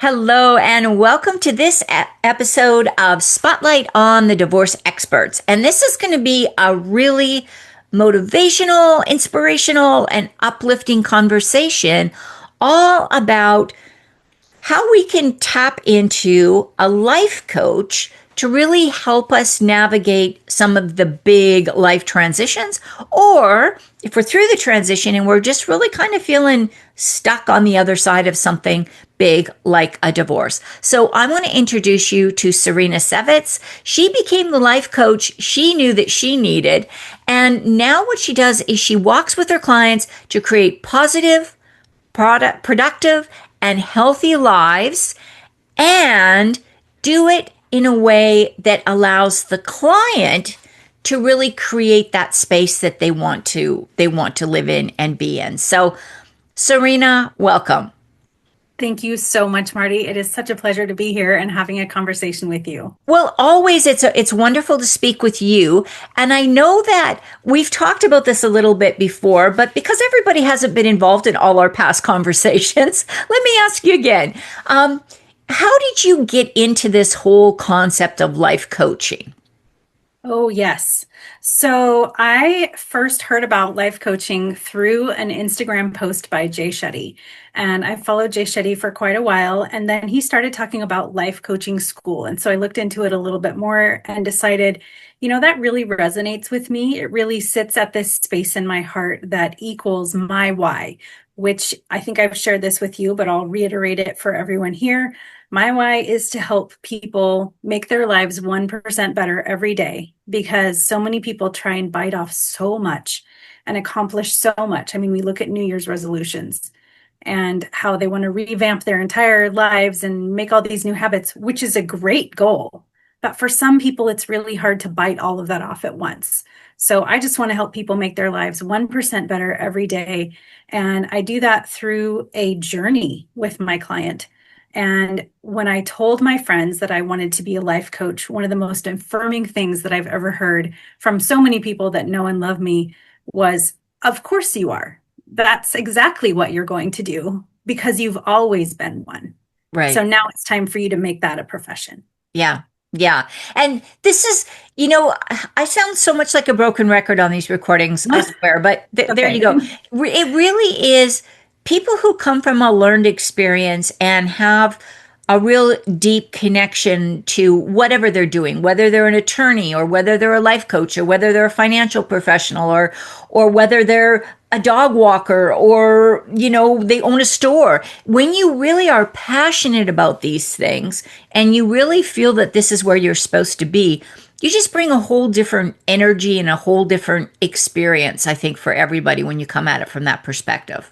Hello, and welcome to this episode of Spotlight on the Divorce Experts. And this is going to be a really motivational, inspirational, and uplifting conversation all about how we can tap into a life coach to really help us navigate some of the big life transitions, or if we're through the transition and we're just really kind of feeling stuck on the other side of something big like a divorce. So I want to introduce you to Serena Sevits. She became the life coach she knew that she needed. And now what she does is she walks with her clients to create positive, productive, and healthy lives, and do it in a way that allows the client to really create that space that they want to live in and be in. So, Serena, welcome. Thank you so much, Marty. It is such a pleasure to be here and having a conversation with you. Well, always it's wonderful to speak with you. And I know that we've talked about this a little bit before, but because everybody hasn't been involved in all our past conversations, let me ask you again. How did you get into this whole concept of life coaching? Oh, yes. So I first heard about life coaching through an Instagram post by Jay Shetty. And I followed Jay Shetty for quite a while. And then he started talking about life coaching school. And so I looked into it a little bit more and decided, that really resonates with me. It really sits at this space in my heart that equals my why, which I think I've shared this with you, but I'll reiterate it for everyone here. My why is to help people make their lives 1% better every day because so many people try and bite off so much and accomplish so much. I mean, we look at New Year's resolutions and how they want to revamp their entire lives and make all these new habits, which is a great goal. But for some people, it's really hard to bite all of that off at once. So I just want to help people make their lives 1% better every day. And I do that through a journey with my client. And when I told my friends that I wanted to be a life coach, one of the most affirming things that I've ever heard from so many people that know and love me was, of course you are. That's exactly what you're going to do because you've always been one. So Right. now it's time for you to make that a profession. Yeah. Yeah. And this is, I sound so much like a broken record on these recordings, I swear, but there you Okay. go. It really is people who come from a learned experience and have a real deep connection to whatever they're doing, whether they're an attorney or whether they're a life coach or whether they're a financial professional or whether they're a dog walker or they own a store. When you really are passionate about these things and you really feel that this is where you're supposed to be, you just bring a whole different energy and a whole different experience, I think, for everybody when you come at it from that perspective.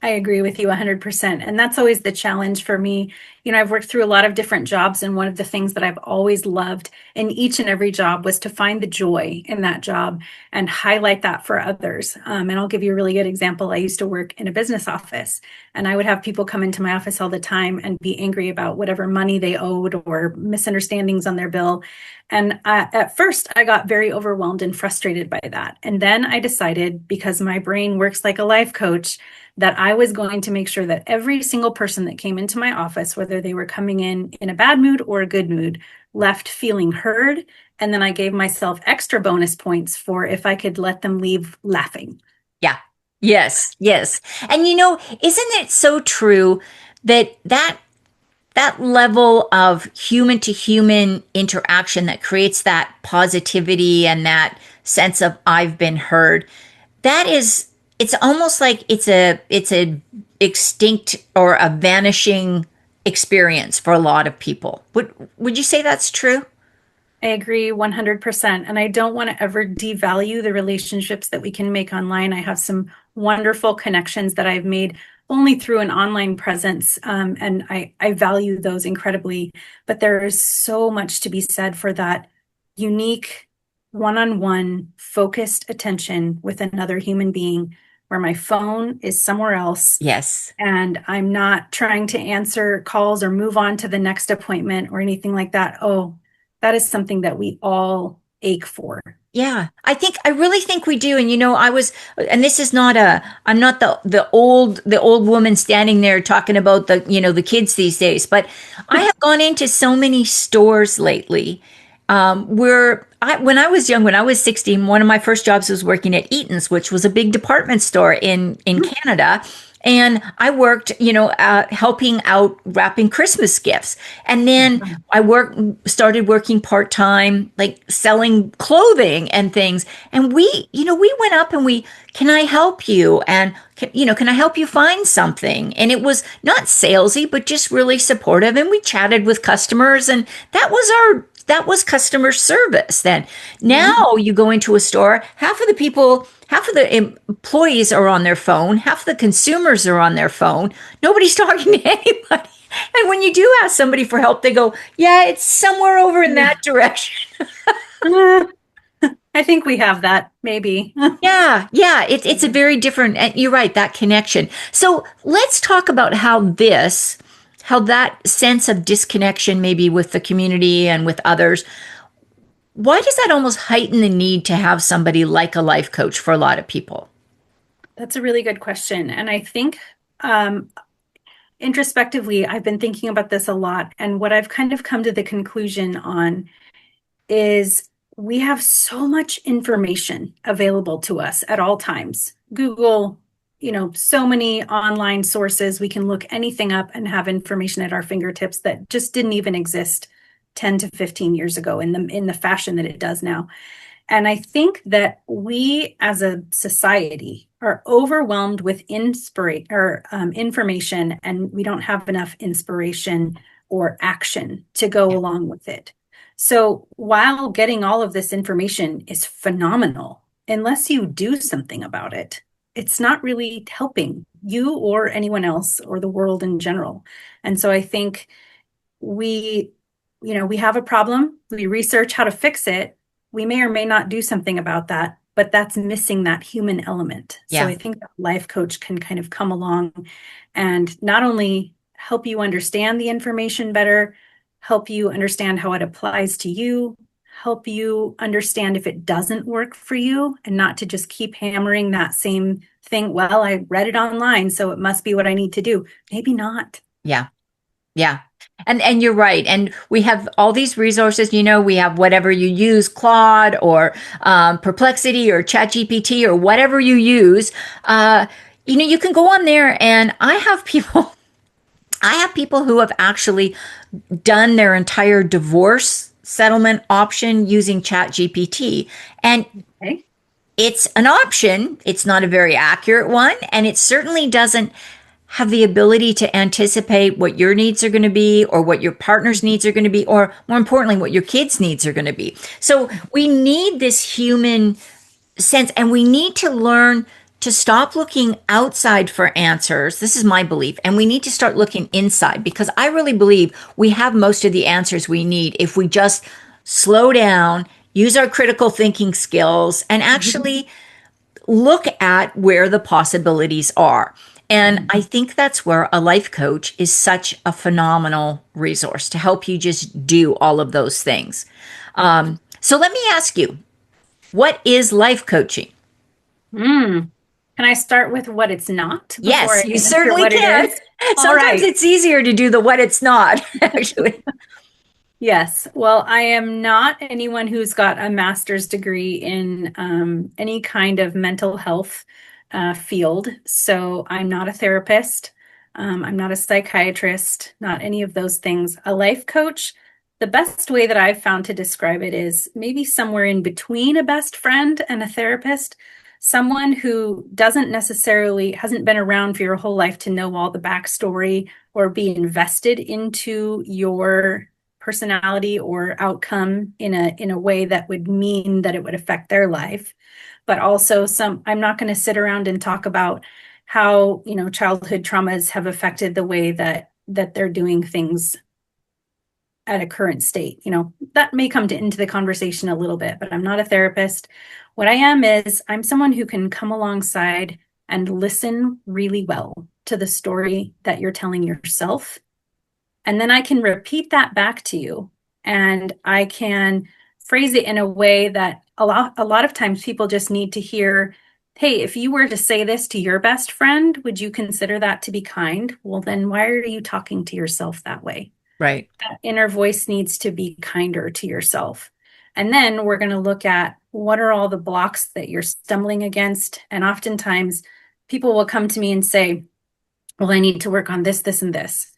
I agree with you 100%. And that's always the challenge for me. I've worked through a lot of different jobs, and one of the things that I've always loved in each and every job was to find the joy in that job and highlight that for others. And I'll give you a really good example. I used to work in a business office, and I would have people come into my office all the time and be angry about whatever money they owed or misunderstandings on their bill. And at first, I got very overwhelmed and frustrated by that. And then I decided, because my brain works like a life coach, that I was going to make sure that every single person that came into my office, whether they were coming in a bad mood or a good mood, left feeling heard. And then I gave myself extra bonus points for if I could let them leave laughing. Yeah. Yes. Yes. And isn't it so true that level of human to human interaction that creates that positivity and that sense of I've been heard, that is, it's almost like it's a extinct or a vanishing experience for a lot of people. Would you say that's true? I agree 100%. And I don't want to ever devalue the relationships that we can make online. I have some wonderful connections that I've made only through an online presence. And I value those incredibly. But there is so much to be said for that unique, one-on-one, focused attention with another human being where my phone is somewhere else Yes. and I'm not trying to answer calls or move on to the next appointment or anything like that. Oh, that is something that we all ache for. Yeah, I really think we do. And and this is not I'm not the old woman standing there talking about the kids these days, but I have gone into so many stores lately, when I was young, when I was 16, one of my first jobs was working at Eaton's, which was a big department store in Canada. And I worked, helping out wrapping Christmas gifts. And then started working part time, like selling clothing and things. And we went up and can I help you? And, can I help you find something? And it was not salesy, but just really supportive. And we chatted with customers, and that was customer service then. Mhm. Now you go into a store, half of the employees are on their phone, half the consumers are on their phone. Nobody's talking to anybody. And when you do ask somebody for help, they go, yeah, it's somewhere over in Yeah. that direction. I think we have that, maybe. Yeah, yeah, it's a very different, and you're right, that connection. So let's talk about how that sense of disconnection, maybe with the community and with others, why does that almost heighten the need to have somebody like a life coach for a lot of people? That's a really good question. And I think um, introspectively, I've been thinking about this a lot. And what I've kind of come to the conclusion on is we have so much information available to us at all times. Google, so many online sources. We can look anything up and have information at our fingertips that just didn't even exist 10 to 15 years ago in the fashion that it does now. And I think that we as a society are overwhelmed with information, and we don't have enough inspiration or action to go Yeah, along with it. So while getting all of this information is phenomenal, unless you do something about it, it's not really helping you or anyone else or the world in general. And so I think we, we have a problem, we research how to fix it, we may or may not do something about that, but that's missing that human element. So yeah, I think that life coach can kind of come along and not only help you understand the information better, help you understand how it applies to you, help you understand if it doesn't work for you, and not to just keep hammering that same thing. Well, I read it online, so it must be what I need to do. Maybe not. yeah, yeah. And you're right. And we have all these resources. We have whatever you use, Claude or Perplexity or ChatGPT or whatever you use. You can go on there, and I have people. I have people who have actually done their entire divorce settlement option using ChatGPT, and Okay. it's an option. It's not a very accurate one, and it certainly doesn't have the ability to anticipate what your needs are going to be, or what your partner's needs are going to be, or more importantly, what your kids' needs are going to be. So we need this human sense, and we need to learn to stop looking outside for answers. This is my belief. And we need to start looking inside, because I really believe we have most of the answers we need if we just slow down, use our critical thinking skills, and actually look at where the possibilities are. And I think that's where a life coach is such a phenomenal resource to help you just do all of those things. So let me ask you, what is life coaching? Mm. Can I start with what it's not before Yes, I you answer certainly what it can. is? All Sometimes right. it's easier to do the what it's not, actually. Yes. Well, I am not anyone who's got a master's degree in any kind of mental health field. So I'm not a therapist. I'm not a psychiatrist, not any of those things. A life coach, the best way that I've found to describe it is maybe somewhere in between a best friend and a therapist. Someone who doesn't necessarily hasn't been around for your whole life to know all the backstory or be invested into your personality or outcome in a way that would mean that it would affect their life. But also I'm not going to sit around and talk about how, childhood traumas have affected the way that they're doing things at a current state. That may come into the conversation a little bit, but I'm not a therapist. What I am is I'm someone who can come alongside and listen really well to the story that you're telling yourself, and then I can repeat that back to you. And I can phrase it in a way that a lot of times people just need to hear, hey, if you were to say this to your best friend, would you consider that to be kind? Well, then why are you talking to yourself that way? Right. That inner voice needs to be kinder to yourself. And then we're going to look at what are all the blocks that you're stumbling against. And oftentimes people will come to me and say, well, I need to work on this, this, and this.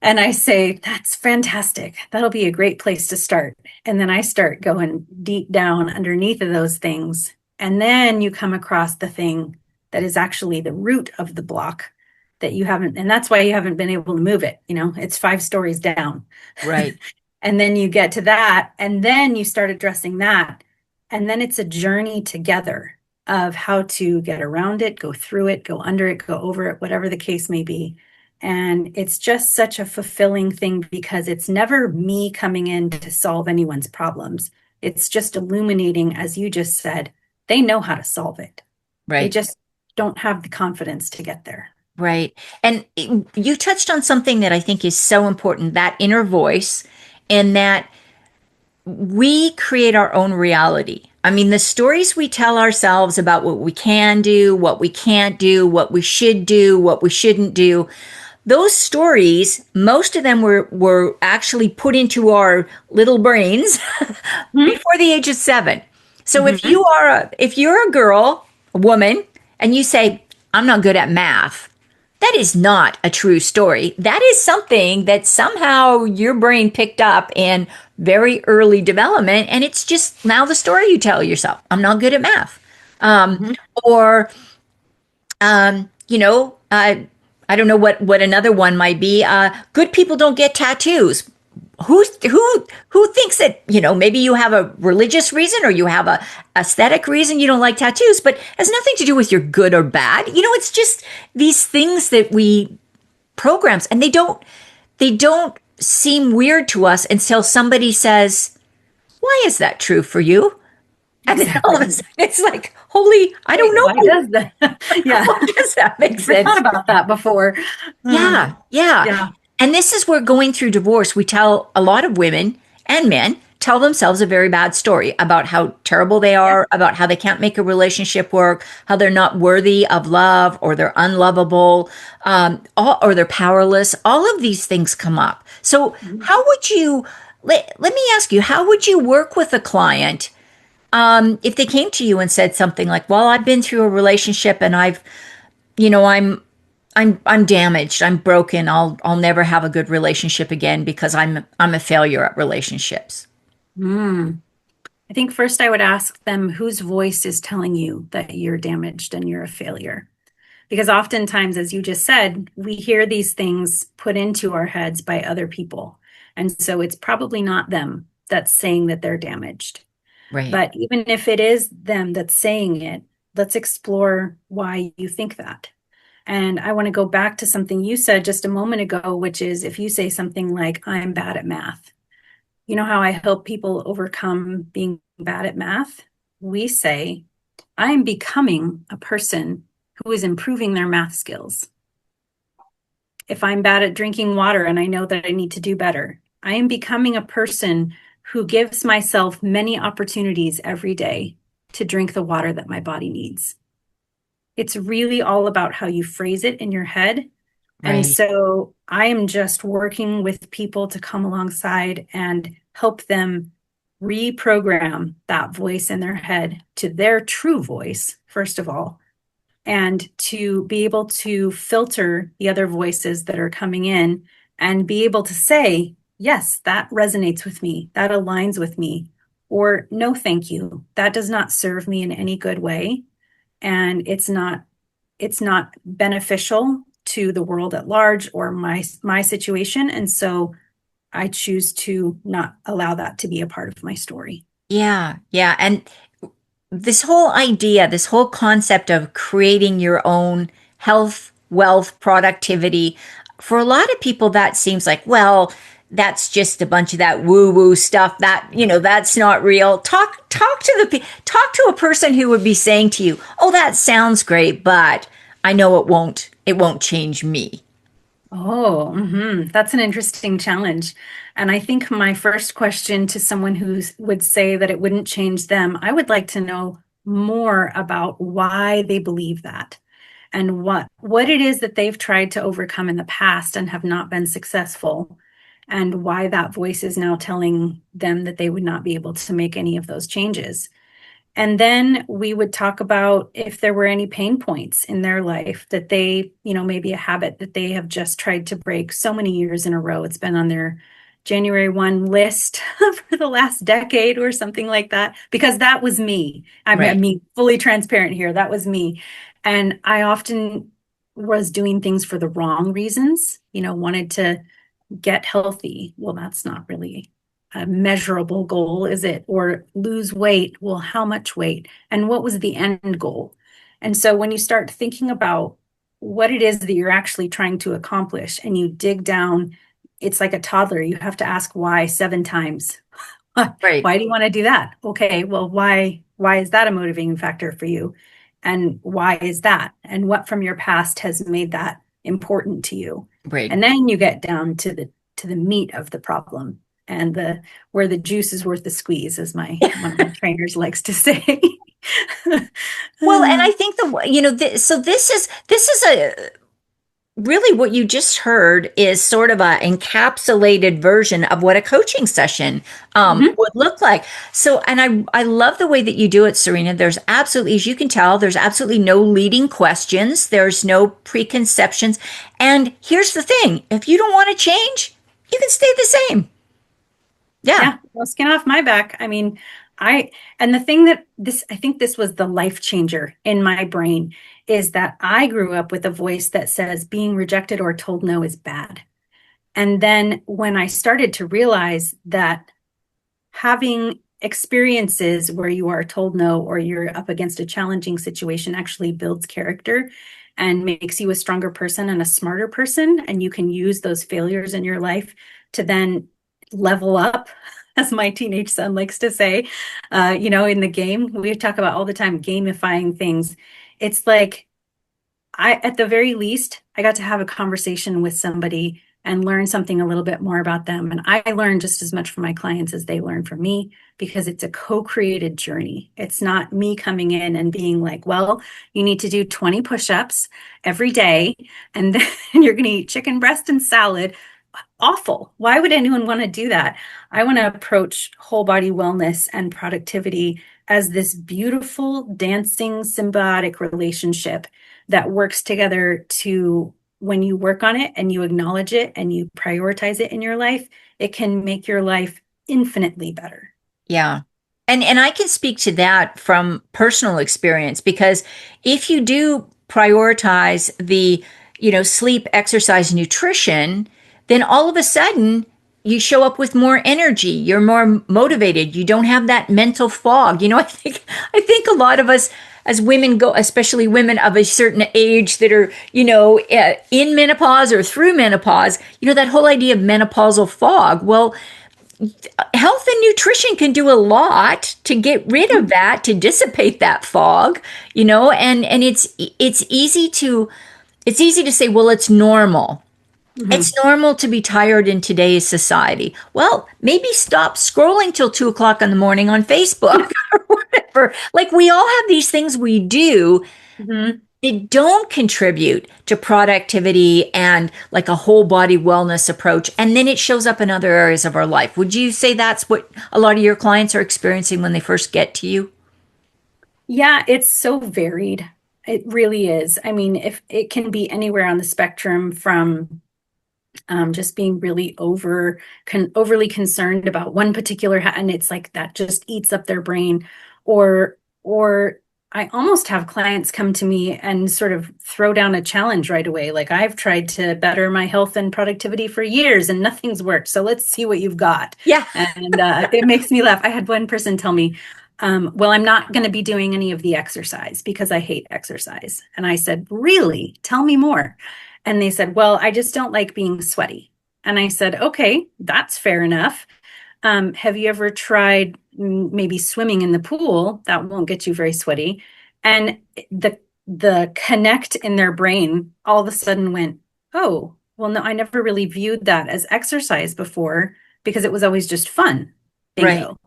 And I say, that's fantastic. That'll be a great place to start. And then I start going deep down underneath of those things. And then you come across the thing that is actually the root of the block that you haven't, and that's why you haven't been able to move it. It's 5 stories down. Right. And then you get to that, and then you start addressing that. And then it's a journey together of how to get around it, go through it, go under it, go over it, whatever the case may be. And it's just such a fulfilling thing because it's never me coming in to solve anyone's problems. It's just illuminating, as you just said, they know how to solve it. They Right. just don't have the confidence to get there. Right. And you touched on something that I think is so important, that inner voice, and that we create our own reality. I mean, the stories we tell ourselves about what we can do, what we can't do, what we should do, what we shouldn't do, those stories, most of them were actually put into our little brains before the age of 7. So Mm-hmm. if you're a girl, a woman, and you say, I'm not good at math, that is not a true story. That is something that somehow your brain picked up in very early development, and it's just now the story you tell yourself. I'm not good at math. Um, Mm-hmm. or um, you know, uh, I don't know what another one might be. Good people don't get tattoos. Who thinks that, maybe you have a religious reason or you have a aesthetic reason you don't like tattoos, but it has nothing to do with your good or bad. It's just these things that we programs, and they don't seem weird to us until somebody says, "Why is that true for you?" And then all of a Exactly. sudden it's like, "Holy, I don't Wait, why know." does that? Yeah. How does that make Never thought sense? about that before. Uh, Yeah, yeah. yeah. And this is where going through divorce, we tell a lot of women and men tell themselves a very bad story about how terrible they Yeah. are, about how they can't make a relationship work, how they're not worthy of love, or they're unlovable, or they're powerless. All of these things come up. So, Mhm. how would you? Let me ask you, how would you work with a client if they came to you and said something like, "Well, I've been through a relationship and you know, I'm I'm damaged. I'm broken. I'll never have a good relationship again because I'm a failure at relationships." Mm. I think first I would ask them whose voice is telling you that you're damaged and you're a failure. Because oftentimes, as you just said, we hear these things put into our heads by other people. And so it's probably not them that's saying that they're damaged. Right. But even if it is them that's saying it, let's explore why you think that. And I want to go back to something you said just a moment ago, which is if you say something like, I'm bad at math, you know how I help people overcome being bad at math? We say, I am becoming a person who is improving their math skills. If I'm bad at drinking water and I know that I need to do better, I am becoming a person who gives myself many opportunities every day to drink the water that my body needs. It's really all about how you phrase it in your head. And Right. so I am just working with people to come alongside and help them reprogram that voice in their head to their true voice, first of all, and to be able to filter the other voices that are coming in and be able to say, yes, that resonates with me, that aligns with me, or no, thank you, that does not serve me in any good way. And it's not beneficial to the world at large or my situation. And so I choose to not allow that to be a part of my story. Yeah. Yeah. And this whole idea, this whole concept of creating your own health, wealth, productivity, for a lot of people, that seems like, well, that's just a bunch of that woo woo stuff that, that's not real. Talk to a person who would be saying to you, "Oh, that sounds great, but I know it won't change me." Oh, that's an interesting challenge. And I think my first question to someone who would say that it wouldn't change them, I would like to know more about why they believe that and what it is that they've tried to overcome in the past and have not been successful, and why that voice is now telling them that they would not be able to make any of those changes. And then we would talk about if there were any pain points in their life that they, maybe a habit that they have just tried to break so many years in a row. It's been on their January 1 list for the last decade or something like that, because that was me. I Right. mean, fully transparent here. That was me. And I often was doing things for the wrong reasons, wanted to get healthy. Well, that's not really a measurable goal, is it? Or lose weight. Well, how much weight? And what was the end goal? And so when you start thinking about what it is that you're actually trying to accomplish and you dig down, it's like a toddler. You have to ask why 7 times. Right. Why do you want to do that? Okay, well, why is that a motivating factor for you? And why is that? And what from your past has made that important to you? Right. And then you get down to the meat of the problem and the where the juice is worth the squeeze, as my one of my trainers likes to say. Well, and I think so this is a really what you just heard is sort of a encapsulated version of what a coaching session Mhm. would look like. So, and I love the way that you do it, Serena. There's absolutely, as you can tell, there's absolutely no leading questions. There's no preconceptions. And here's the thing: if you don't want to change, you can stay the same. Yeah. Yeah, well, skin off my back. I mean, I, and the thing that I think this was the life changer in my brain is that I grew up with a voice that says being rejected or told no is bad. And then when I started to realize that having experiences where you are told no or you're up against a challenging situation actually builds character and makes you a stronger person and a smarter person. And you can use those failures in your life to then level up, as my teenage son likes to say, in the game. We talk about all the time gamifying things. It's like at the very least, I got to have a conversation with somebody and learn something a little bit more about them. And I learn just as much from my clients as they learn from me because it's a co-created journey. It's not me coming in and being like, well, you need to do 20 push-ups every day, and then you're going to eat chicken breast and salad. Awful. Why would anyone want to do that? I want to approach whole body wellness and productivity as this beautiful, dancing, symbiotic relationship that works together to, when you work on it and you acknowledge it and you prioritize it in your life, it can make your life infinitely better. Yeah. And I can speak to that from personal experience because if you do prioritize the, sleep, exercise, nutrition, then all of a sudden you show up with more energy. You're more motivated. You don't have that mental fog. I think a lot of us as women go, especially women of a certain age that are, in menopause or through menopause, that whole idea of menopausal fog. Well, health and nutrition can do a lot to get rid of that, to dissipate that fog, and it's easy to say, well, it's normal. It's Mhm. normal to be tired in today's society. Well, maybe stop scrolling till 2 o'clock in the morning on Facebook or whatever. Like we all have these things we do Mhm. that don't contribute to productivity and like a whole body wellness approach. And then it shows up in other areas of our life. Would you say that's what a lot of your clients are experiencing when they first get to you? Yeah, it's so varied. It really is. I mean, if it can be anywhere on the spectrum from just being really overly concerned about one particular and it's like that just eats up their brain, or I almost have clients come to me and sort of throw down a challenge right away. Like, I've tried to better my health and productivity for years and nothing's worked. So let's see what you've got. Yeah. And it makes me laugh. I had one person tell me, well, I'm not going to be doing any of the exercise because I hate exercise. And I said, really? Tell me more. And they said, well, I just don't like being sweaty. And I said, okay, that's fair enough. Have you ever tried maybe swimming in the pool? That won't get you very sweaty. And the connect in their brain all of a sudden went, oh, well, no, I never really viewed that as exercise before because it was always just fun. Right. Bingo.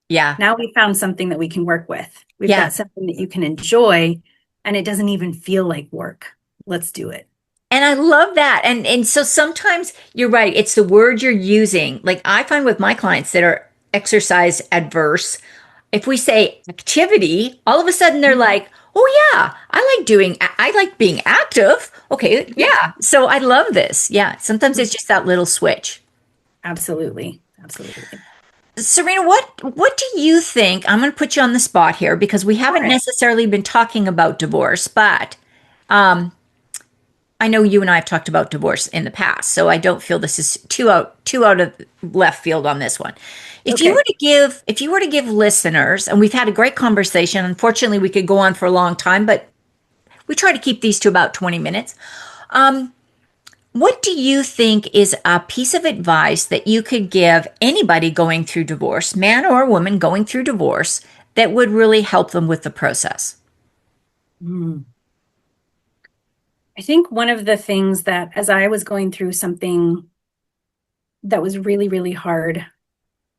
Yeah. Now we found something that we can work with. We've Yeah. got something that you can enjoy and it doesn't even feel like work. Let's do it. And I love that. And so sometimes you're right, it's the word you're using. Like I find with my clients that are exercise adverse, if we say activity, all of a sudden they're Mhm. like, "Oh yeah, I like being active." Okay, Yep, yeah. So I love this. Yeah, sometimes it's just that little switch. absolutely. Absolutely. Serena, what do you think? I'm going to put you on the spot here because we All haven't right. necessarily been talking about divorce, but um, I know you and I have talked about divorce in the past, so I don't feel this is too out of left field on this one. Okay. If you were to give listeners, and we've had a great conversation, unfortunately we could go on for a long time, but we try to keep these to about 20 minutes. Um, what do you think is a piece of advice that you could give anybody going through divorce, man or woman going through divorce, that would really help them with the process? Hmm. I think one of the things that, as I was going through something that was really, really hard,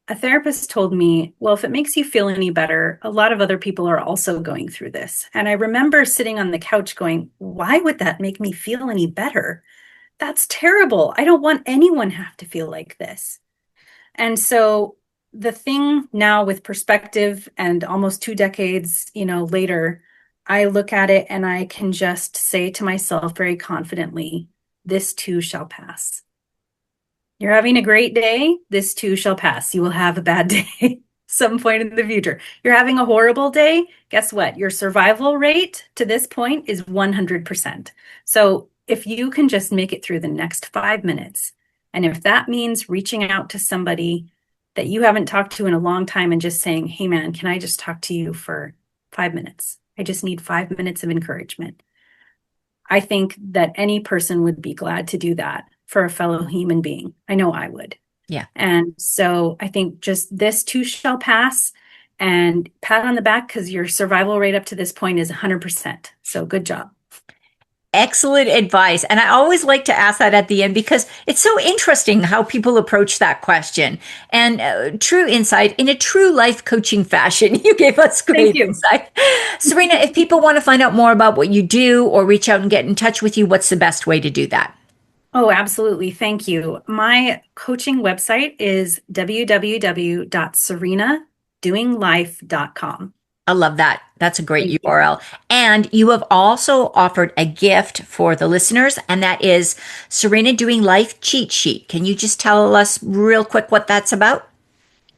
a therapist told me, well, if it makes you feel any better, a lot of other people are also going through this. And I remember sitting on the couch going, why would that make me feel any better? That's terrible. I don't want anyone have to feel like this. And so the thing now with perspective and almost 2 decades, later, I look at it and I can just say to myself very confidently, this too shall pass. You're having a great day. This too shall pass. You will have a bad day some point in the future. You're having a horrible day. Guess what? Your survival rate to this point is 100%. So if you can just make it through the next 5 minutes, and if that means reaching out to somebody that you haven't talked to in a long time and just saying, hey, man, can I just talk to you for 5 minutes? I just need 5 minutes of encouragement. I think that any person would be glad to do that for a fellow human being. I know I would. Yeah. And so I think just this too shall pass and pat on the back because your survival rate up to this point is 100%. So good job. Excellent advice. And I always like to ask that at the end because it's so interesting how people approach that question. And true insight in a true life coaching fashion. You gave us Thank great you. insight. Serena, if people want to find out more about what you do or reach out and get in touch with you, what's the best way to do that? Oh, absolutely. Thank you. My coaching website is www.serenadoinglife.com. I love that. That's a great Thank you. URL. And you have also offered a gift for the listeners, and that is Serena Doing Life Cheat Sheet. Can you just tell us real quick what that's about?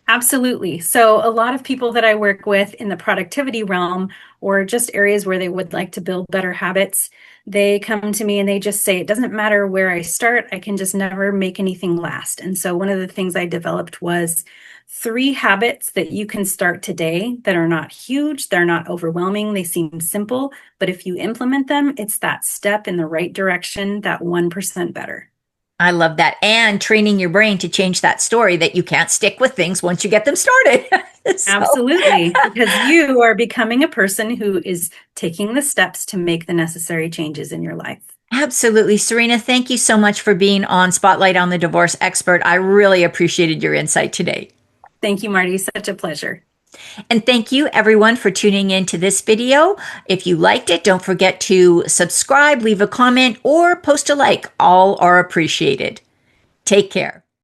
Absolutely. So, a lot of people that I work with in the productivity realm or just areas where they would like to build better habits, they come to me and they just say, it doesn't matter where I start, I can just never make anything last. And so, one of the things I developed was 3 habits that you can start today that are not huge, they're not overwhelming, they seem simple, but if you implement them, it's that step in the right direction, that 1% better. I love that. And training your brain to change that story that you can't stick with things once you get them started. So, Absolutely, because you are becoming a person who is taking the steps to make the necessary changes in your life. absolutely. Serena, thank you so much for being on Spotlight on the Divorce Expert. I really appreciated your insight today. Thank you, Marty. Such a pleasure. And thank you everyone for tuning in to this video. If you liked it, don't forget to subscribe, leave a comment, or post a like. All are appreciated. Take care.